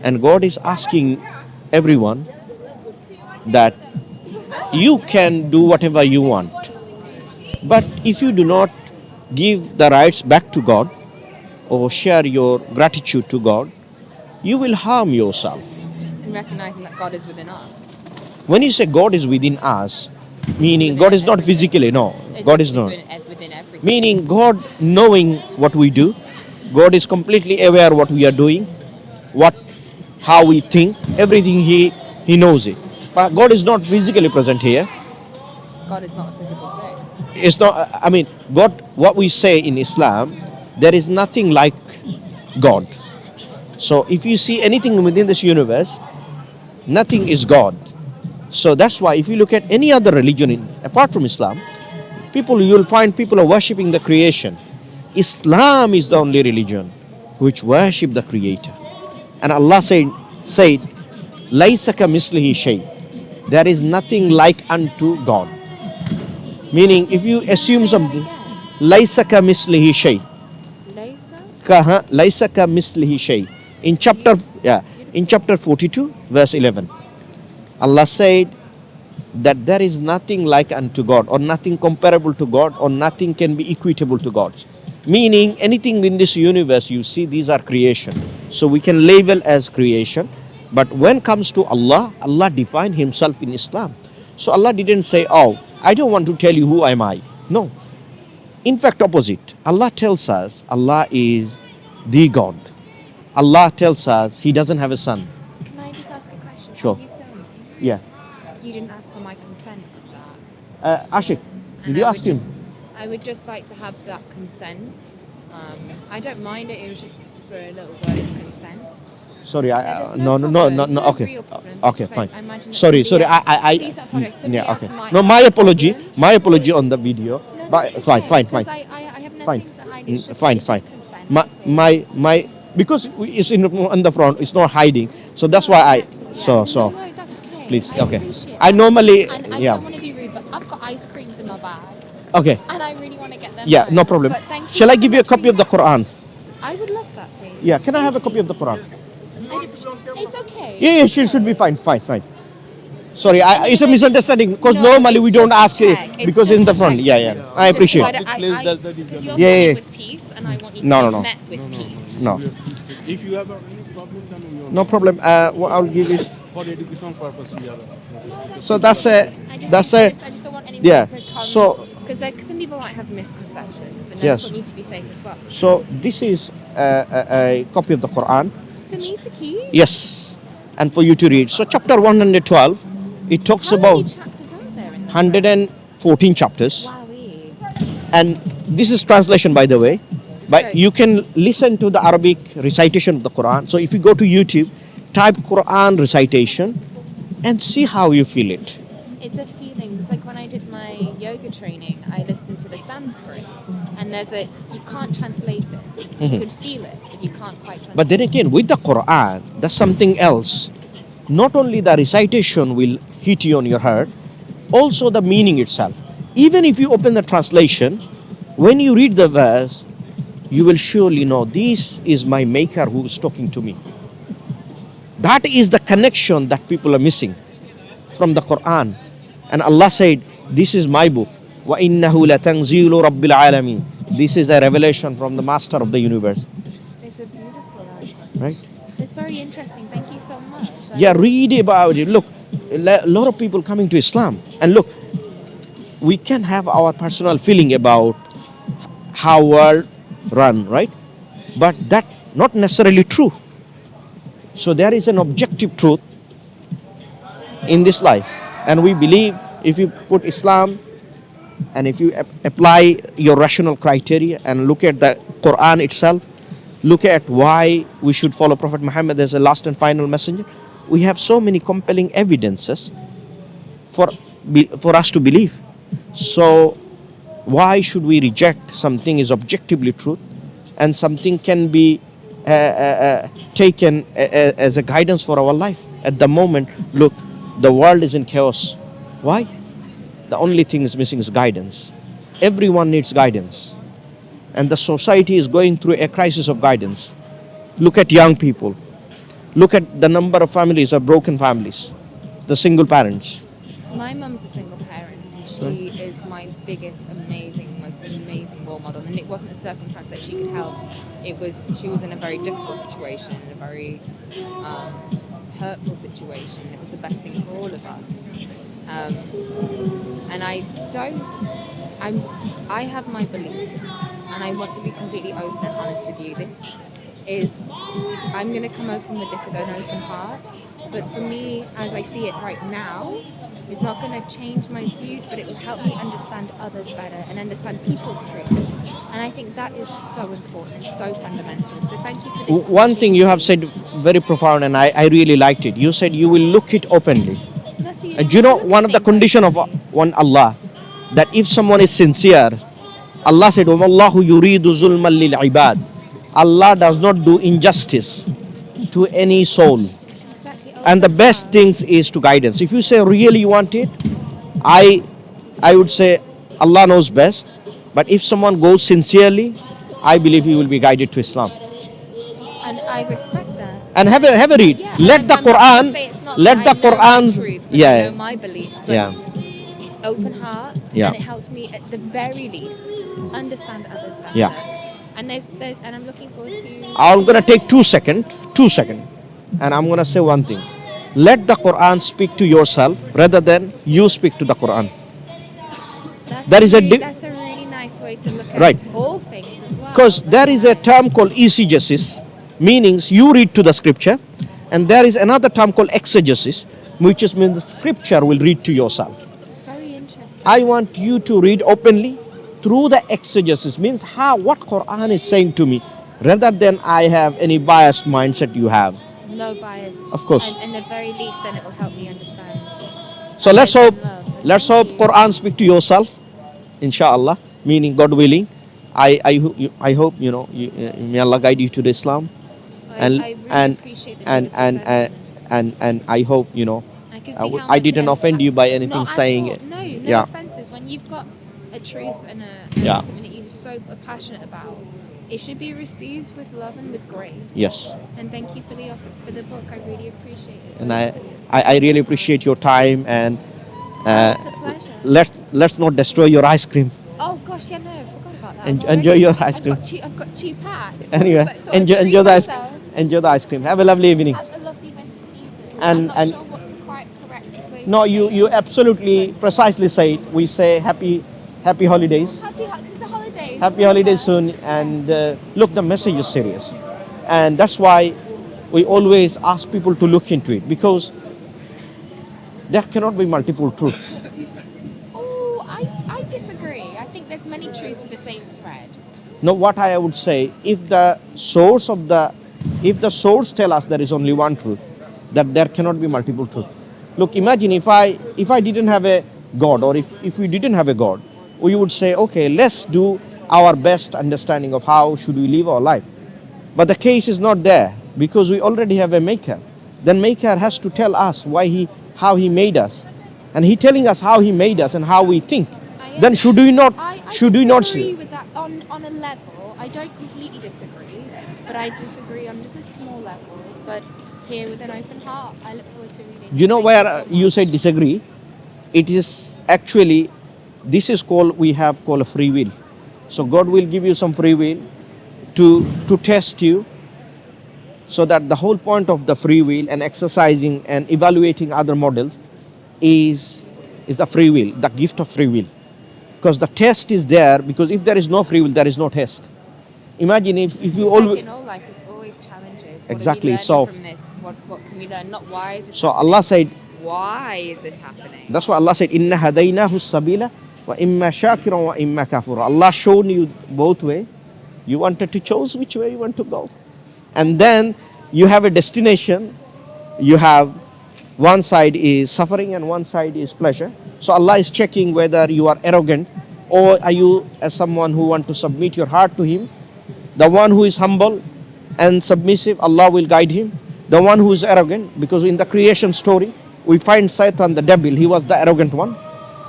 And God is asking everyone that you can do whatever you want. But if you do not give the rights back to God or share your gratitude to God, you will harm yourself. And recognizing that God is within us. When you say God is within us, meaning within God is not everything. physically, no, God is not. Within everything. Meaning God knowing what we do, God is completely aware what we are doing, what, how we think, everything He knows it. But God is not physically present here. God is not a physical thing. It's not. I mean, God. What we say in Islam, there is nothing like God. So if you see anything within this universe, nothing is God. So that's why if you look at any other religion apart from Islam, you'll find people are worshipping the creation. Islam is the only religion which worship the Creator. And Allah said, "Laisa kamislihi shay." There is nothing like unto God. Meaning, if you assume something, "Laisa kamislihi shay." Laisa kamislihi shay. In chapter 42, verse 11, Allah said that there is nothing like unto God, or nothing comparable to God, or nothing can be equatable to God. Meaning anything in this universe you see, these are creation. So we can label as creation. But when comes to Allah, Allah defined Himself in Islam. So Allah didn't say, "Oh, I don't want to tell you who am I." No. In fact, opposite. Allah tells us Allah is the God. Allah tells us He doesn't have a son. Can I just ask a question? Sure. Are you filming? Yeah. You didn't ask for my consent of that. Ashik, did you ask him? I would just like to have that consent. I don't mind it. It was just for a little word of consent. Sorry, There's no. Okay, real problem, okay, because fine. I imagine Sorry, somebody I. Please apologize. Somebody Yeah, else okay. might No, have my a apology. problem. My apology on the video. No, But that's fine, okay, fine. because I have nothing Fine. to hide. It's just, Fine. it's just consent. My, that's all. my, because it's on the front. It's not hiding. So that's No, why exactly, yeah. So. No, that's okay. Please, I okay. appreciate I that. normally, And I yeah. don't want to be rude, but I've got ice creams in my bag, Okay. and I really want to get them. Yeah, home. no problem. But thank you Shall I so give you a much for copy of the your- Quran? I would love that, please. Yeah. Can I have a Thank copy you. of the Quran? It's okay. Yeah, it's she should be okay. fine. Sorry, Just it's a another way- misunderstanding because No, normally it's we don't just ask to it check. It's because just in the to front. check. Yeah. I Just appreciate. because you're Yeah, filming yeah. with peace, and I want you to No, be no. met with peace. No, If you have any problem, then we will. no problem. What I'll give is. For education purpose, we are. So that's a. I just, That's I a. just, I just don't want anyone Yeah. to come. So Because some people might have misconceptions, and I Yes. just want you to be safe as well. so this is a copy of the Quran. For me to keep? Yes, and for you to read. So chapter 112, it talks How about many chapters are there in the 114 chapters. Wowee. And this is translation, by the way. But So- you can listen to the Arabic recitation of the Quran. So if you go to YouTube, type Quran recitation and see how you feel it. It's a feeling. It's like when I did my yoga training, I listened to the Sanskrit, and you can't translate it. You can feel it, but you can't quite translate But then it. again, with the Quran, there's something else. Not only the recitation will hit you on your heart, also the meaning itself. Even if you open the translation, when you read the verse, you will surely know this is my maker who is talking to me. That is the connection that people are missing from the Quran. And Allah said, this is my book. وَإِنَّهُ لَتَنْزِيلُ رَبِّ الْعَالَمِينَ. This is a revelation from the master of the universe. It's a beautiful language. Right? It's very interesting. Thank you so much. Yeah, read about it. Look, a lot of people coming to Islam. And look, we can have our personal feeling about how world run, right? But that not necessarily true. So there is an objective truth in this life. And we believe if you put Islam and if you apply your rational criteria and look at the Quran itself, look at why we should follow Prophet Muhammad as a last and final messenger, we have so many compelling evidences for us to believe. So why should we reject something is objectively truth and something can be taken as a guidance for our life? At the moment, look, the world is in chaos. Why? The only thing is missing is guidance. Everyone needs guidance. And the society is going through a crisis of guidance. Look at young people. Look at the number of families of broken families, the single parents. My mum's a single parent, and she is my biggest, most amazing role model. And it wasn't a circumstance that she could help. She was in a very difficult situation, in a very hurtful situation. It was the best thing for all of us. And I have my beliefs, and I want to be completely open and honest with you. I'm going to come open with this with an open heart. But for me, as I see it right now, it's not going to change my views, but it will help me understand others better and understand people's truths. And I think that is so important and so fundamental. So thank you for this. One thing you have said very profound, and I really liked it. You said you will look it openly. That's the And you know, one of the condition of one Allah, that if someone is sincere, Allah said, وَاللَّهُ يُرِيدُ ظُلْمًا لِلْعِبَادِ. Allah does not do injustice to any soul. exactly. And the best things is to guidance. If you say really you want it, I would say Allah knows best. But if someone goes sincerely, I believe he will be guided to Islam. And I respect that. And have a read. Yeah, Let and the I'm not Quran. gonna say it's not Let that the I know my Quran. truths and I Yeah. know my beliefs, but Yeah. open heart, Yeah. and it helps me at the very least understand others better. Yeah. And and I'm looking forward to. I'm gonna take 2 seconds, and I'm gonna say one thing. Let the Quran speak to yourself rather than you speak to the Quran. That's a really nice way to look at Right. all things as well. Because there is a term called eisegesis, meanings you read to the scripture, and there is another term called exegesis, which is means the scripture will read to yourself. It's very interesting. I want you to read openly through the exegesis, means what Quran is saying to me, rather than I have any biased mindset you have. No bias. Of course. And at the very least, then it will help me understand. So let's Peace hope, and love. And let's thank hope you. Quran speak to yourself, inshallah, meaning God willing. I hope may Allah guide you to the Islam, and I really and appreciate the and beautiful and sentiments. and I hope I can see how I much didn't offend you by anything Not at saying all. it. No Yeah. offenses. When you've got a truth and Yeah. something that you're so passionate about, it should be received with love and with grace. Yes. And thank you for the book. I really appreciate it. And Thank you. It's I really really fun. appreciate your time, and It's a pleasure. let's not destroy your ice cream. Oh gosh, yeah, no, I forgot about that. Enjoy your ice cream. I've got two packs. Anyway, Thought I'd treat enjoy the ice myself. enjoy the ice cream. Have a lovely evening. Have a lovely winter season. And- I'm not and- sure what's the correct way. No, to say you it. absolutely precisely say it. We say happy holidays. Because the holidays. Happy holidays soon. And look, the message is serious, and that's why we always ask people to look into it, because there cannot be multiple truths. Oh, I disagree. I think there's many truths with the same thread. No, what I would say, if the source tell us there is only one truth, that there cannot be multiple truth. Look, imagine if I didn't have a God, or if we didn't have a God, we would say, okay, let's do our best understanding of how should we live our life. But the case is not there, because we already have a maker. Then maker has to tell us how he made us, and he telling us how he made us and how we think. Then should we not I disagree with that on a level. I don't completely disagree, but I disagree on just a small level. But here with an open heart, I look forward to reading. You know Thank where so you much. say disagree? It is actually, this is called, we have called a free will. So God will give you some free will to test you, so that the whole point of the free will and exercising and evaluating other models is the free will, the gift of free will. Because the test is there, because if there is no free will, there is no test. Imagine if you It's like always... in all life, there's always challenges. What Exactly, Are we so- learning from this? What can we learn? Not why is this So happening? Allah said, Why is this happening? that's why Allah said, Inna hadaynahu sabila wa imma shakiran wa imma kafura. Allah shown you both way. You wanted to choose which way you want to go. And then you have a destination. You have one side is suffering and one side is pleasure. So Allah is checking whether you are arrogant, or are you as someone who want to submit your heart to Him. The one who is humble and submissive, Allah will guide him. The one who is arrogant, because in the creation story, we find Satan, the devil, he was the arrogant one.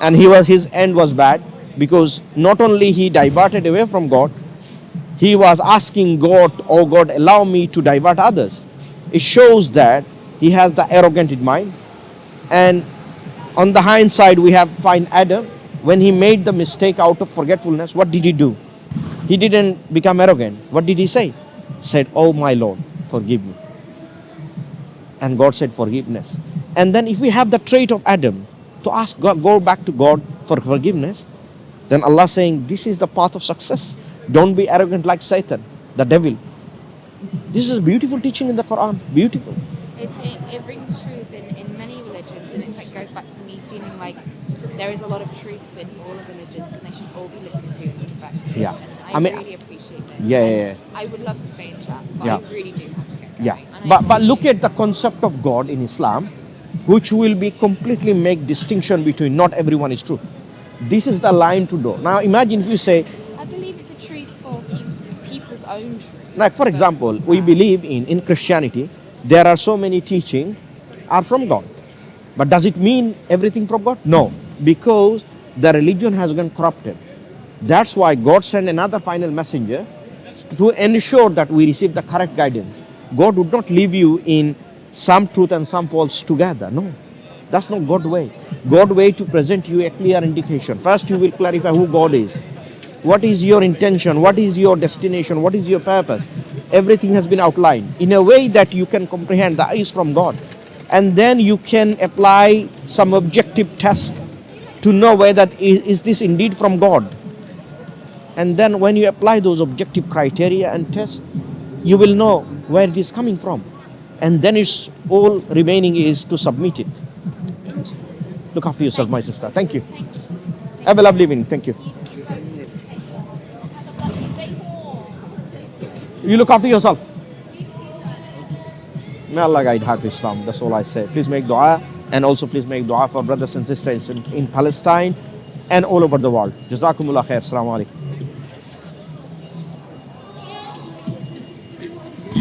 And his end was bad, because not only he diverted away from God, he was asking God, oh God, allow me to divert others. It shows that he has the arrogant in mind. And on the hindsight, we have find Adam, when he made the mistake out of forgetfulness, what did he do? He didn't become arrogant. What did he say? Said, "Oh my Lord, forgive me." And God said forgiveness. And then if we have the trait of Adam to ask God, go back to God for forgiveness, then Allah saying, this is the path of success. Don't be arrogant like Satan, the devil. This is a beautiful teaching in the Quran. Beautiful. It rings truth in many religions, and it's like goes back to me feeling like there is a lot of truths in all of religions, and they should all be listened to and respected. Yeah. And I really appreciate this. Yeah, And yeah, yeah. I would love to stay in chat, but Yeah. I really do have to get going. Yeah. And I But look appreciate at the concept of God in Islam, which will be completely make distinction between not everyone is true. This is the line to draw. Now imagine if you say, I believe it's a truth for people's own truth. like for but example, it's we that- believe in Christianity, there are so many teaching are from God. But does it mean everything from God? No, because the religion has gone corrupted. That's why God sent another final messenger to ensure that we receive the correct guidance. God would not leave you in some truth and some false together. No, that's not God's way. God's way to present you a clear indication. First, you will clarify who God is. What is your intention? What is your destination? What is your purpose? Everything has been outlined in a way that you can comprehend that is from God. And then you can apply some objective test to know whether is this indeed from God. And then when you apply those objective criteria and tests, you will know where it is coming from. And then it's all remaining is to submit it. Interesting. Look after yourself, my sister. Thank you. Thank you. Have a lovely evening. Thank you. You look after yourself. May Allah guide her to Islam. That's all I say. Please make dua, and also please make dua for brothers and sisters in Palestine and all over the world. Jazakumullah khair. Assalamu alaikum.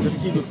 Just keep it.